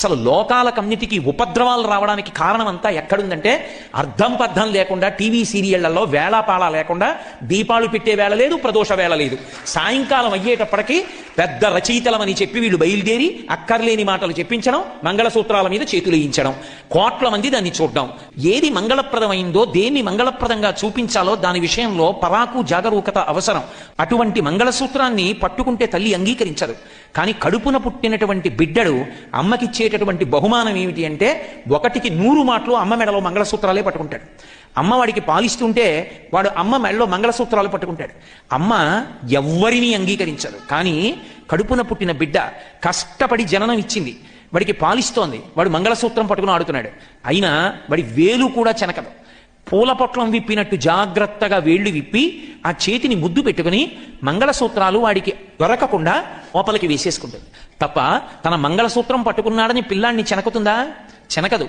అసలు లోకాలకన్నిటికీ ఉపద్రవాలు రావడానికి కారణం అంతా ఎక్కడుందంటే అర్థం పర్థం లేకుండా టీవీ సీరియళ్లలో వేళాపాళా లేకుండా దీపాలు పెట్టే వేళ లేదు, ప్రదోష వేళ లేదు. సాయంకాలం అయ్యేటప్పటికీ పెద్ద రచయితలమని చెప్పి వీళ్ళు బయలుదేరి అక్కర్లేని మాటలు చెప్పించడం, మంగళసూత్రాల మీద చేతులేయించడం, కోట్ల మంది దాన్ని చూడడం. ఏది మంగళప్రదమైందో, దేన్ని మంగళప్రదంగా చూపించాలో దాని విషయంలో పరాకు జాగరూకత అవసరం. అటువంటి మంగళసూత్రాన్ని పట్టుకుంటే తల్లి అంగీకరించదు. కానీ కడుపున పుట్టినటువంటి బిడ్డడు అమ్మకిచ్చేటటువంటి బహుమానం ఏమిటి అంటే 1కి 100 మాటలు అమ్మ మెడలో మంగళసూత్రాలే పట్టుకుంటాడు. అమ్మ వాడికి పాలిస్తుంటే వాడు అమ్మ మెడలో మంగళసూత్రాలు పట్టుకుంటాడు. అమ్మ ఎవ్వరినీ అంగీకరించదు. కానీ కడుపున పుట్టిన బిడ్డ కష్టపడి జననం ఇచ్చింది, వాడికి పాలిస్తోంది, వాడు మంగళసూత్రం పట్టుకుని ఆడుతున్నాడు. అయినా వాడి వేలు కూడా చెనకదు. పూల పొట్లం విప్పినట్టు జాగ్రత్తగా వేళ్లు విప్పి ఆ చేతిని ముద్దు పెట్టుకుని మంగళసూత్రాలు వాడికి దొరకకుండా లోపలికి వేసేసుకుంటుంది తప్ప తన మంగళసూత్రం పట్టుకున్నాడని పిల్లాన్ని చెనకుతుందా? చెనకదు.